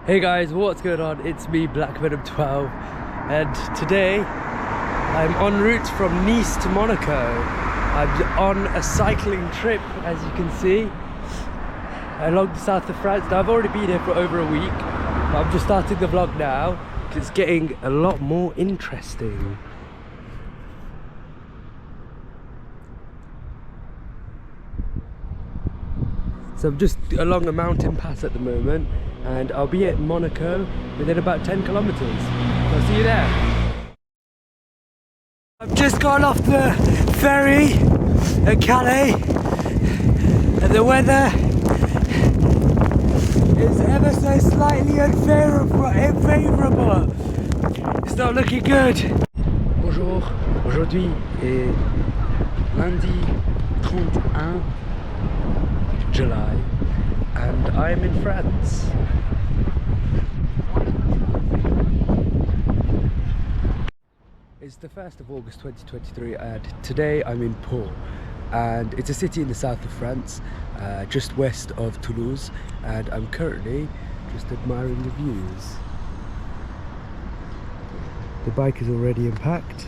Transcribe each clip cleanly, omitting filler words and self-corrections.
Hey guys, what's going on? It's me, Black Venom 12, and today I'm en route from Nice to Monaco. I'm on a cycling trip, as you can see, along the south of France. Now, I've already been here for over a week, but I'm just starting the vlog now because it's getting a lot more interesting. So I'm just along a mountain pass at the moment, and I'll be at Monaco within about 10 kilometers. So I'll see you there. I've just gone off the ferry at Calais, and the weather is ever so slightly unfavourable. It's not looking good. Bonjour, aujourd'hui est lundi 31 July, and I'm in France. It's the 1st of August 2023, and today I'm in Pau, and it's a city in the south of France, just west of Toulouse, and I'm currently just admiring the views. The bike is already unpacked.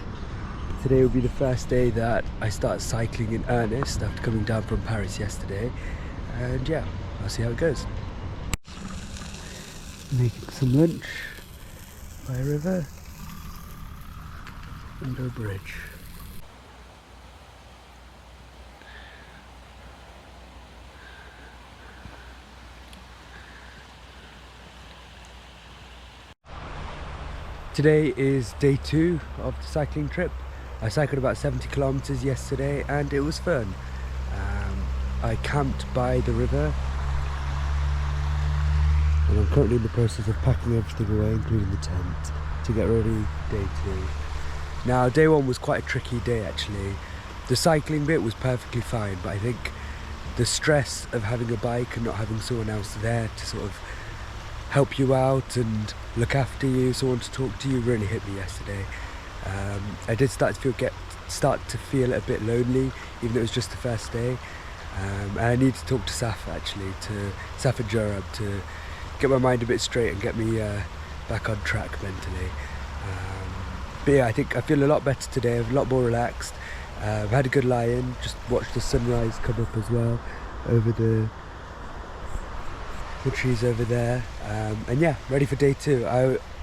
Today will be the first day that I start cycling in earnest after coming down from Paris yesterday. And yeah, I'll see how it goes. Making some lunch by a river under a bridge. Today is day 2 of the cycling trip. I cycled about 70 kilometers yesterday and it was fun. I camped by the river, and I'm currently in the process of packing everything away, including the tent, to get ready day 2. Now, day 1 was quite a tricky day actually. The cycling bit was perfectly fine, but I think the stress of having a bike and not having someone else there to sort of help you out and look after you, someone to talk to you, really hit me yesterday. I did start to feel a bit lonely, even though it was just the first day. And I need to talk to Saf actually, to Saf and Joram, to get my mind a bit straight and get me back on track mentally. But yeah, I think I feel a lot better today. I'm a lot more relaxed. I've had a good lie-in, just watched the sunrise come up as well over the trees over there. And yeah, ready for day 2.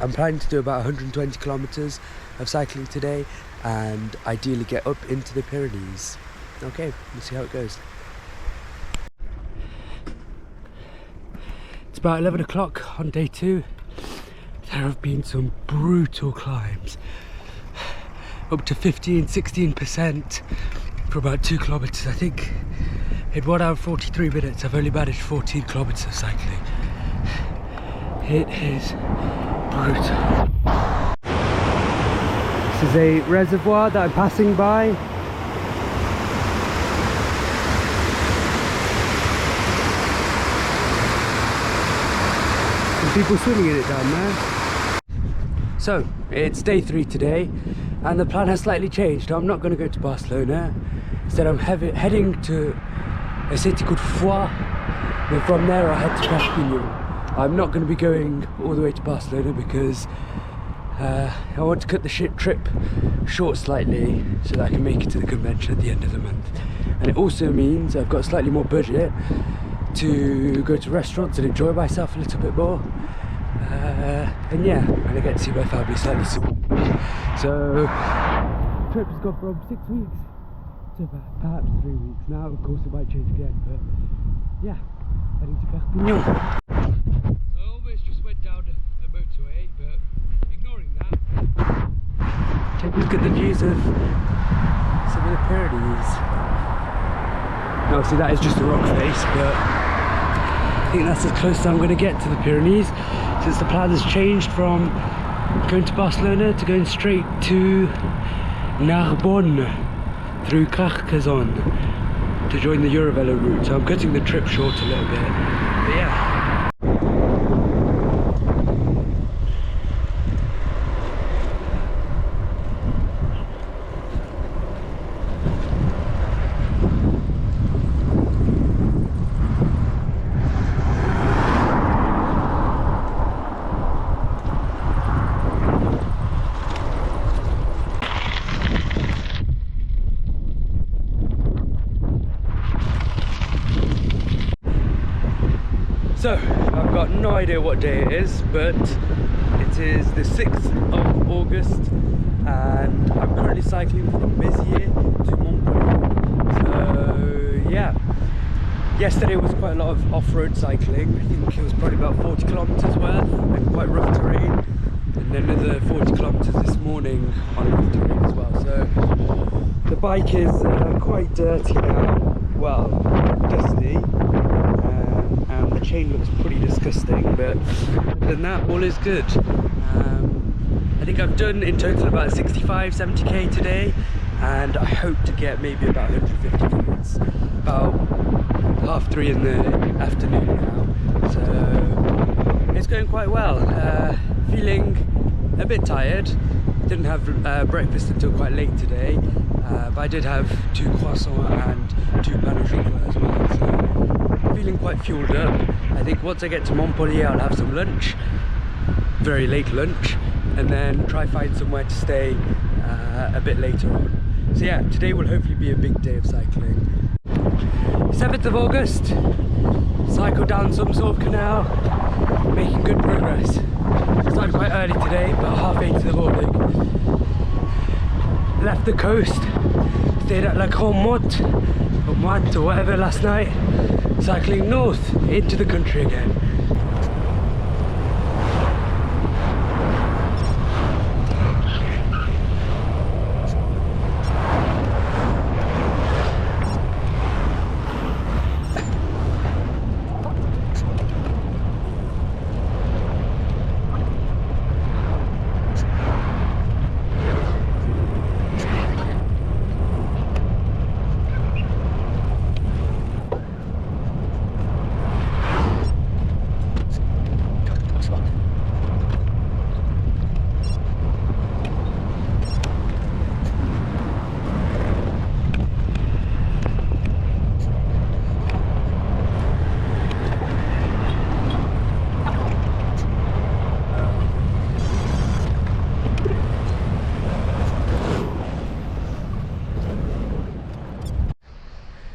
I'm planning to do about 120 kilometers of cycling today, and ideally get up into the Pyrenees. Okay, let's see how it goes. It's about 11 o'clock on day 2. There have been some brutal climbs, up to 15-16% for about 2 kilometers. I think in 1 hour and 43 minutes I've only managed 14 kilometers of cycling. It is brutal. This is a reservoir that I'm passing by. People swimming in it down there. So it's day 3 today, and the plan has slightly changed. I'm not going to go to Barcelona. Instead I'm heading to a city called Foix, and from there I'll head to Perpignan. I'm not going to be going all the way to Barcelona because I want to cut the trip short slightly so that I can make it to the convention at the end of the month. And it also means I've got slightly more budget to go to restaurants and enjoy myself a little bit more, and yeah, and I get to see my family slightly soon. So the trip has gone from 6 weeks to perhaps 3 weeks now. Of course it might change again, but yeah, heading to Perpignan. I almost just went down a motorway, but ignoring that, take a look at the views of some of the Pyrenees. Now, obviously that is just a rock face, but I think that's as close as I'm going to get to the Pyrenees, since the plan has changed from going to Barcelona to going straight to Narbonne through Carcassonne to join the Eurovelo route. So I'm cutting the trip short a little bit, but yeah. So, I've got no idea what day it is, but it is the 6th of August and I'm currently cycling from Béziers to Montpellier. So, yeah. Yesterday was quite a lot of off-road cycling. I think it was probably about 40 kilometers worth and quite rough terrain. And then another 40 kilometers this morning on rough terrain as well. So, the bike is quite dirty now. Well, dusty. And the chain looks pretty disgusting, but other than that, all is good. I think I've done in total about 65-70k today, and I hope to get maybe about 150k. It's about 3:30 in the afternoon now, so it's going quite well. Feeling a bit tired. Didn't have breakfast until quite late today, but I did have 2 croissants and 2 pain au chocolat as well, so feeling quite fueled up. I think once I get to Montpellier I'll have some lunch, very late lunch, and then try find somewhere to stay a bit later on. So yeah, today will hopefully be a big day of cycling. 7th of August, cycle down some sort of canal, making good progress. Started quite early today, about 8:30 in the morning. Left the coast, stayed at La Grande Motte or whatever last night, cycling north into the country again.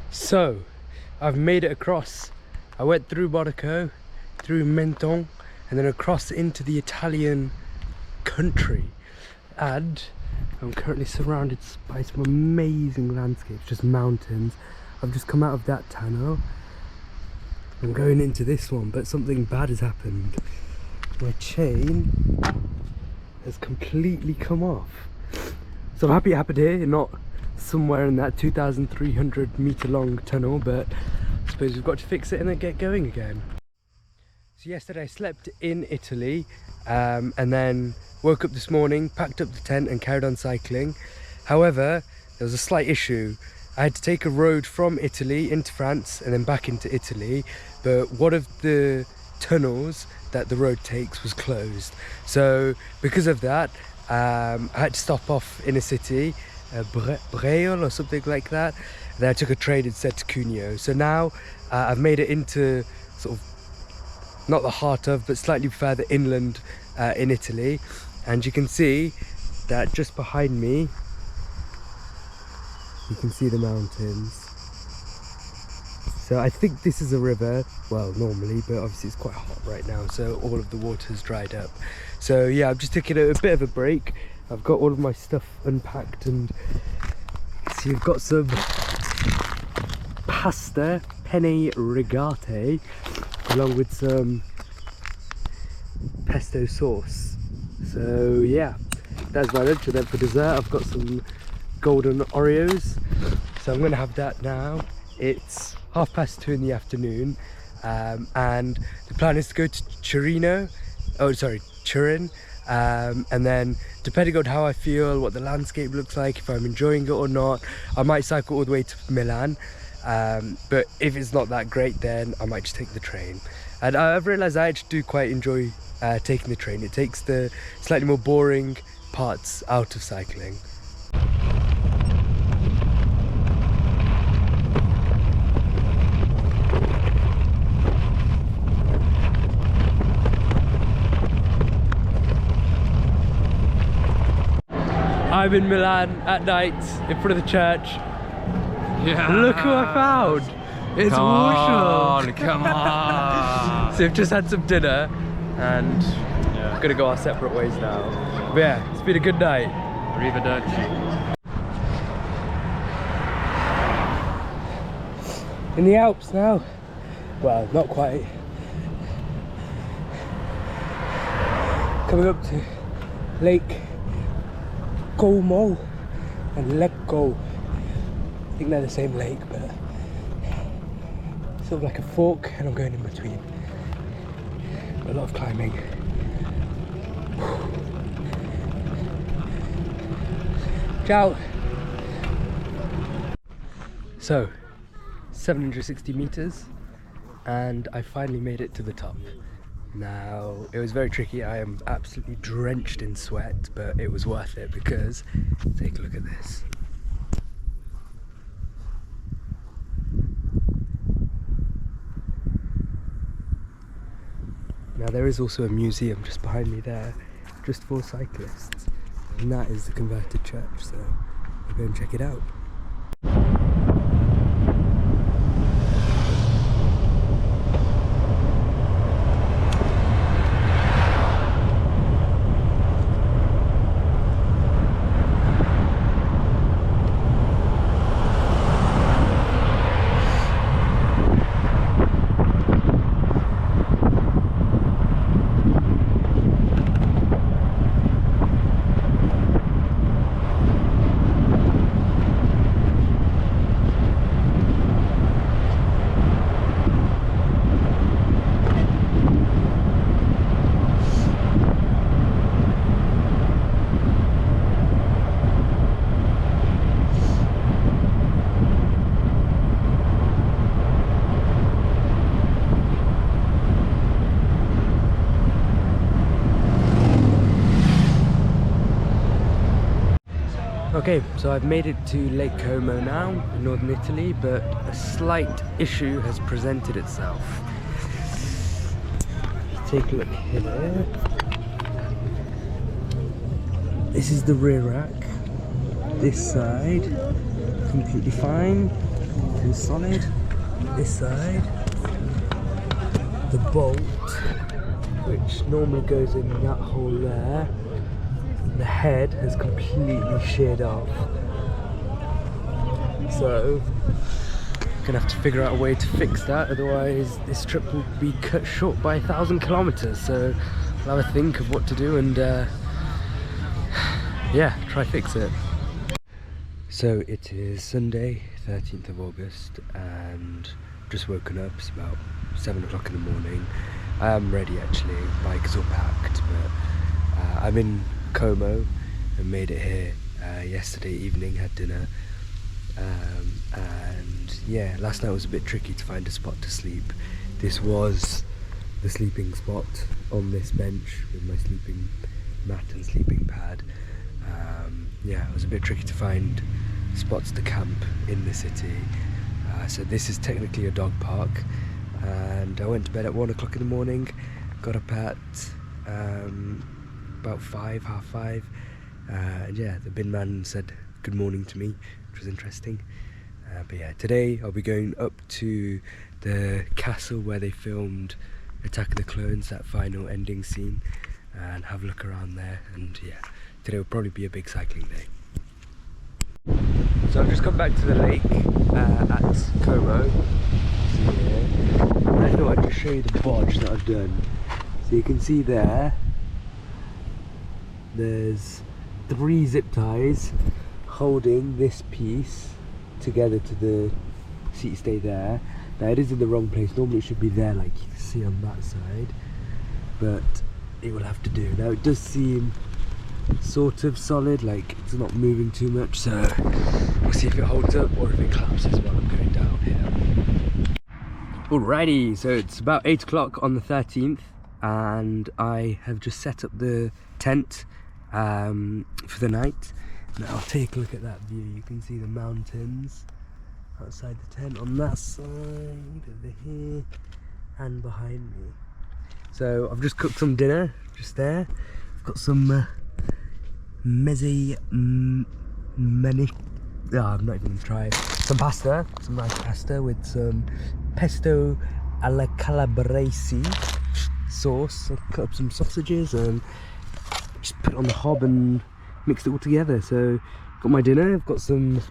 So, I've made it across. I went through Monaco, through Menton, and then across into the Italian country. And I'm currently surrounded by some amazing landscapes, just mountains. I've just come out of that tunnel. I'm going into this one, but something bad has happened. My chain has completely come off. So I'm happy it happened here, not somewhere in that 2,300 meter long tunnel, but I suppose we've got to fix it and then get going again. So yesterday I slept in Italy and then woke up this morning, packed up the tent and carried on cycling. However, there was a slight issue. I had to take a road from Italy into France and then back into Italy, but one of the tunnels that the road takes was closed. So because of that, I had to stop off in a city, Breil or something like that. And then I took a train instead to Cuneo. So now I've made it into sort of not the heart of, but slightly further inland in Italy. And you can see that just behind me, you can see the mountains. So I think this is a river, well normally, but obviously it's quite hot right now, so all of the water's dried up. So yeah, I'm just taking a bit of a break. I've got all of my stuff unpacked, and see I've got some pasta, penne rigate, along with some pesto sauce. So yeah, that's my lunch. And then for dessert I've got some golden Oreos, so I'm going to have that now. It's 2:30 in the afternoon, and the plan is to go to Turin, and then depending on how I feel, what the landscape looks like, if I'm enjoying it or not, I might cycle all the way to Milan, but if it's not that great, then I might just take the train. And I've realised I actually do quite enjoy taking the train. It takes the slightly more boring parts out of cycling. I'm in Milan at night in front of the church. Yeah. Look who I found. It's Warsaw. Come on. So we've just had some dinner and we're gonna go our separate ways now. But yeah, it's been a good night. Arrivederci. In the Alps now. Well, not quite. Coming up to Lake Como and Lecco. I think they're the same lake, but sort of like a fork, and I'm going in between. A lot of climbing. Ciao. So, 760 meters, and I finally made it to the top. Now, it was very tricky. I am absolutely drenched in sweat, but it was worth it because, take a look at this. Now, there is also a museum just behind me there, just for cyclists, and that is the converted church, so we'll go and check it out. Okay, so I've made it to Lake Como now, in northern Italy, but a slight issue has presented itself. Take a look here. This is the rear rack. This side, completely fine and solid. This side, the bolt, which normally goes in that hole there. The head has completely sheared off, so I'm gonna have to figure out a way to fix that, otherwise this trip will be cut short by 1,000 kilometers. So I'll have a think of what to do and yeah, try fix it. So it is Sunday 13th of August and just woken up. It's about 7 o'clock in the morning. I am ready actually, bike is all packed, but I'm in Como and made it here yesterday evening, had dinner, and yeah, last night was a bit tricky to find a spot to sleep. This was the sleeping spot on this bench with my sleeping mat and sleeping pad. Yeah, it was a bit tricky to find spots to camp in the city, so this is technically a dog park, and I went to bed at 1 o'clock in the morning, got up at about 5, half 5, and yeah, the bin man said good morning to me, which was interesting. But yeah, today I'll be going up to the castle where they filmed Attack of the Clones, that final ending scene, and have a look around there. And yeah, today will probably be a big cycling day. So I've just come back to the lake at Como. And I thought I'd just show you the bodge that I've done. So you can see there's 3 zip ties holding this piece together to the seat stay there. Now it is in the wrong place. Normally it should be there, like you can see on that side, but it will have to do. Now it does seem sort of solid, like it's not moving too much, so we'll see if it holds up or if it collapses while I'm going down here. Alrighty, so it's about 8 o'clock on the 13th and I have just set up the tent for the night. Now take a look at that view. You can see the mountains outside the tent on that side, over here and behind me. So I've just cooked some dinner just there. I've got some mezze I'm not even gonna try it. Some pasta, some nice pasta with some pesto alla calabrese sauce. I'll cut up some sausages and just put it on the hob and mix it all together. So got my dinner. I've got some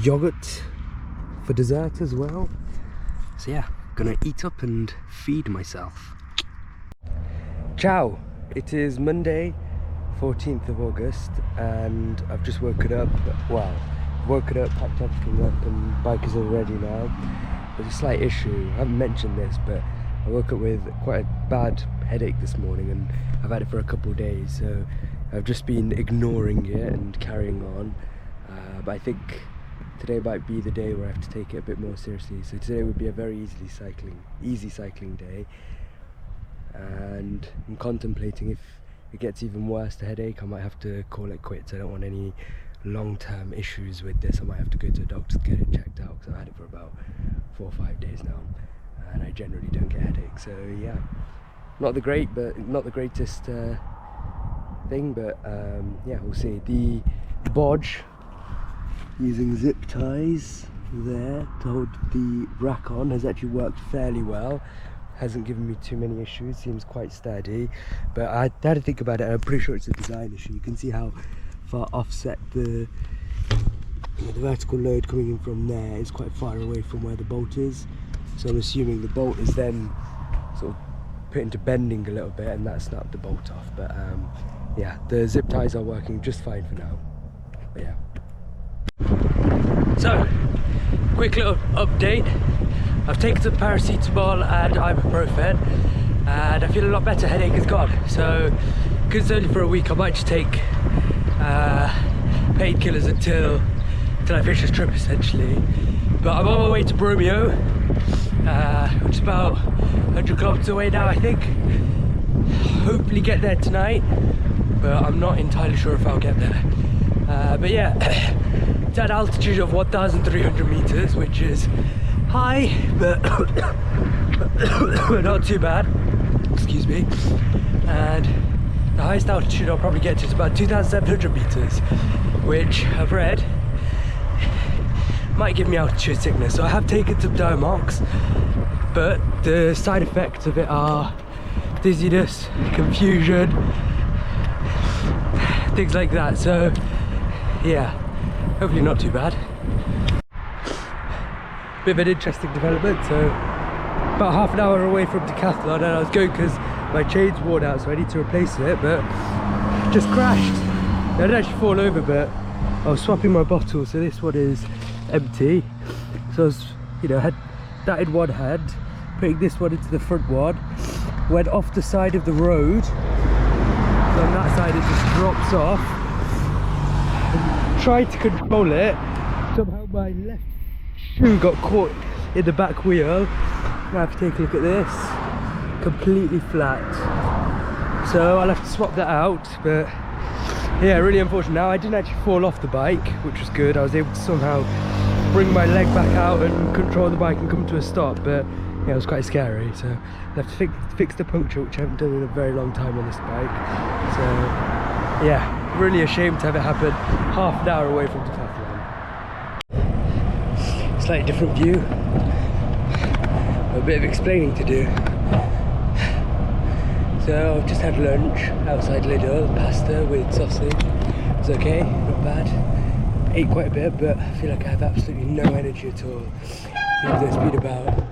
yogurt for dessert as well. So yeah, gonna eat up and feed myself. Ciao! It is Monday, 14th of August, and I've just woken up. Well, woken up, packed everything up, and bike is all ready now. There's a slight issue. I haven't mentioned this, but I woke up with quite a bad headache this morning, and I've had it for a couple of days. So I've just been ignoring it and carrying on. But I think today might be the day where I have to take it a bit more seriously. So today would be a very easy cycling day, and I'm contemplating if it gets even worse, the headache, I might have to call it quits. I don't want any long-term issues with this. I might have to go to a doctor to get it checked out, because I've had it for about 4 or 5 days now, and I generally don't get headaches. So yeah, not the greatest thing, but yeah, we'll see. The bodge, using zip ties there to hold the rack on, has actually worked fairly well. Hasn't given me too many issues, seems quite sturdy, but I had to think about it, and I'm pretty sure it's a design issue. You can see how far offset the vertical load coming in from there is quite far away from where the bolt is, so I'm assuming the bolt is then sort of put into bending a little bit, and that snapped the bolt off. But yeah, the zip ties are working just fine for now. But yeah, so quick little update. I've taken some paracetamol and ibuprofen, and I feel a lot better. Headache is gone. So, because it's only for a week, I might just take painkillers until I finish this trip, essentially. But I'm on my way to Bromeo, which is about 100 kilometers away now, I think. Hopefully get there tonight, but I'm not entirely sure if I'll get there. But yeah, it's at altitude of 1,300 meters, which is high, but not too bad, excuse me. And the highest altitude I'll probably get to is about 2,700 meters, which I've read might give me altitude sickness. So I have taken some Diamox, but the side effects of it are dizziness, confusion, things like that. So yeah, hopefully not too bad. Bit of an interesting development. So about half an hour away from Decathlon, and I was going because my chain's worn out, so I need to replace it, but just crashed. I didn't actually fall over, but I was swapping my bottle, so this one is empty. So I was, had that in one hand, putting this one into the front one, went off the side of the road, so on that side it just drops off, and tried to control it. Somehow my left shoe got caught in the back wheel. Now I have to take a look at this, completely flat, so I'll have to swap that out. But yeah, really unfortunate. Now I didn't actually fall off the bike, which was good. I was able to somehow bring my leg back out and control the bike and come to a stop, but yeah, it was quite scary. So I have to fix the puncture, which I haven't done in a very long time on this bike. So yeah, really ashamed to have it happen half an hour away from Decathlon. Slightly different view, a bit of explaining to do. So I've just had lunch outside Lidl, pasta with sausage. It's okay, not bad. Ate quite a bit, but I feel like I have absolutely no energy at all. It's been about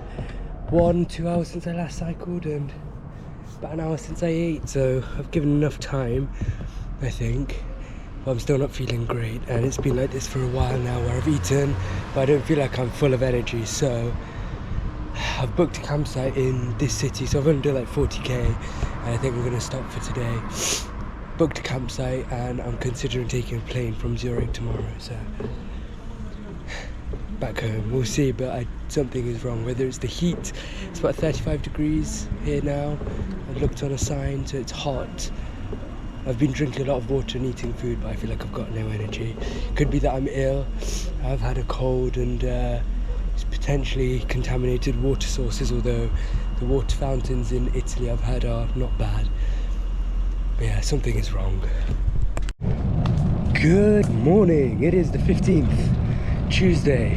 1-2 hours since I last cycled, and about an hour since I ate, so I've given enough time, I think. But I'm still not feeling great, and it's been like this for a while now, where I've eaten but I don't feel like I'm full of energy. So I've booked a campsite in this city, so I've only done like 40k, and I think I'm going to stop for today. Booked a campsite, and I'm considering taking a plane from Zurich tomorrow, so back home. We'll see, but something is wrong, whether it's the heat. It's about 35 degrees here now. I looked on a sign, so it's hot. I've been drinking a lot of water and eating food, but I feel like I've got no energy. Could be that I'm ill. I've had a cold, and it's potentially contaminated water sources, although the water fountains in Italy I've heard are not bad. But yeah, something is wrong. Good morning, it is the 15th, Tuesday,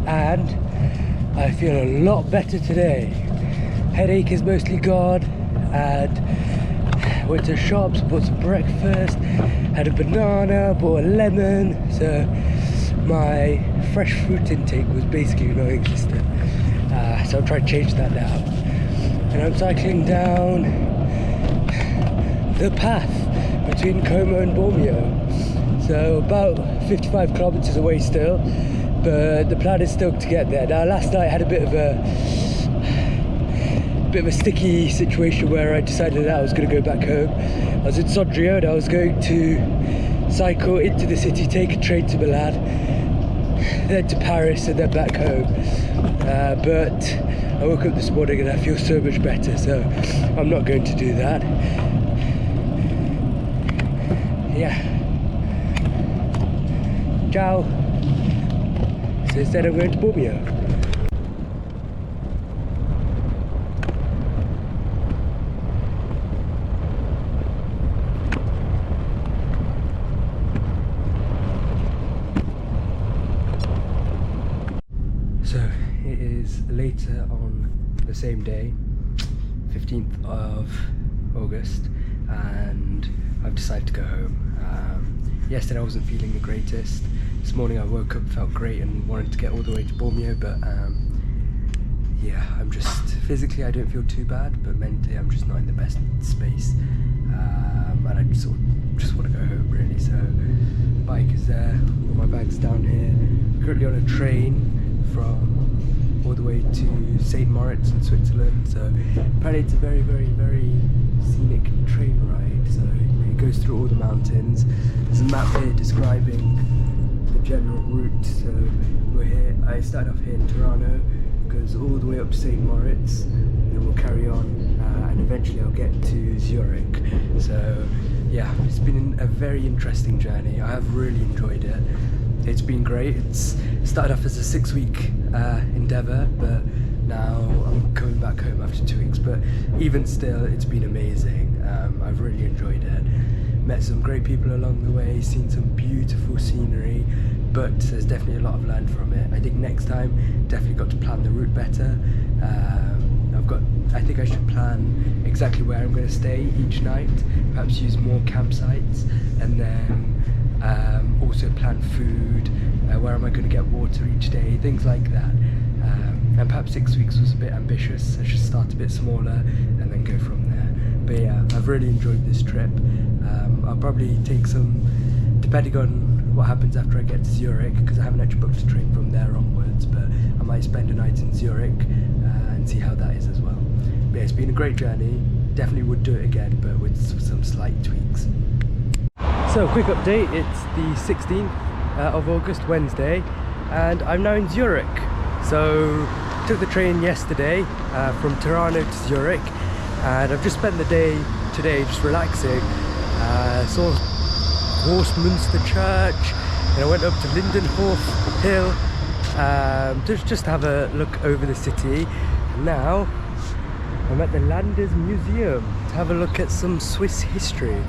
and I feel a lot better today. Headache is mostly gone, and went to the shops, bought some breakfast, had a banana, bought a lemon, so my fresh fruit intake was basically non-existent. So I'm trying to change that now. And I'm cycling down the path between Como and Bormio. So about 55 kilometers away still, but the plan is still to get there. Now last night I had a bit of a sticky situation where I decided that I was going to go back home. I was in Sondrio and I was going to cycle into the city, take a train to Milan, then to Paris and then back home. But I woke up this morning and I feel so much better, so I'm not going to do that. Yeah. Ciao. So instead I'm going to Bormio. So it is later on the same day, 15th of August, and I've decided to go home. Yesterday I wasn't feeling the greatest. This morning I woke up, felt great and wanted to get all the way to Bormio, but yeah, I'm just, physically I don't feel too bad, but mentally I'm just not in the best space, and I just want to go home really. So bike is there, all my bags down here, currently on a train from all the way to St. Moritz in Switzerland. So apparently it's a very, very, very scenic train ride, so it goes through all the mountains. There's a map here describing the general route. So we're here, I started off here in Tirano, goes all the way up to St. Moritz, then we'll carry on and eventually I'll get to Zurich. So yeah, it's been a very interesting journey. I have really enjoyed it. It's been great. It's started off as a 6-week endeavour, but now I'm coming back home after 2 weeks. But even still, it's been amazing. I've really enjoyed it. Met some great people along the way, seen some beautiful scenery, but there's definitely a lot I've learned from it. I think next time, definitely got to plan the route better. I think I should plan exactly where I'm going to stay each night, perhaps use more campsites, and then also plan food, where am I going to get water each day, things like that. And perhaps 6 weeks was a bit ambitious. I should start a bit smaller and then go from there. But yeah, I've really enjoyed this trip. I'll probably take some, depending on what happens after I get to Zurich, because I haven't actually booked a train from there onwards, but I might spend a night in Zurich and see how that is as well. But yeah, it's been a great journey. Definitely would do it again, but with some slight tweaks. So quick update, it's the 16th of August, Wednesday, and I'm now in Zurich. So took the train yesterday from Tirano to Zurich, and I've just spent the day today just relaxing. Saw Horstmünster Church, and I went up to Lindenhof Hill just to have a look over the city. Now I'm at the Landers Museum to have a look at some Swiss history.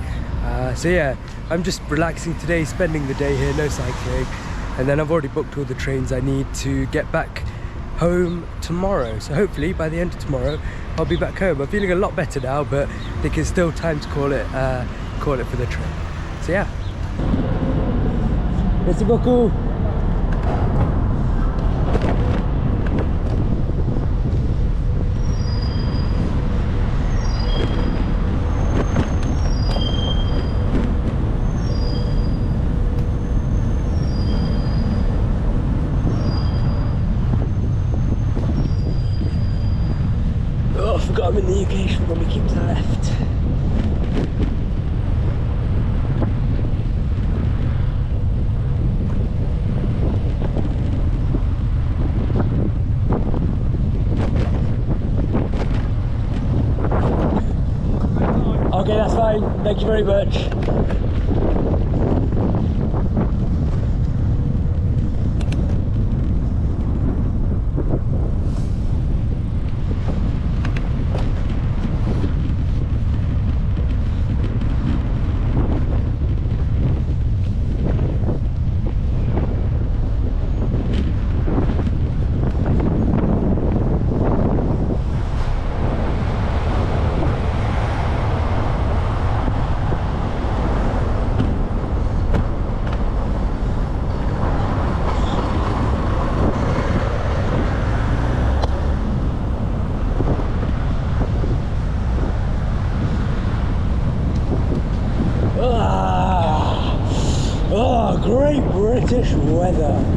So yeah, I'm just relaxing today, spending the day here, no cycling, and then I've already booked all the trains I need to get back home tomorrow. So hopefully by the end of tomorrow I'll be back home. I'm feeling a lot better now, but I think it's still time to call it for the trip. So yeah. Merci beaucoup. Oh, I forgot I'm in the UK, should probably keep to the left. Okay, that's fine. Thank you very much. weather.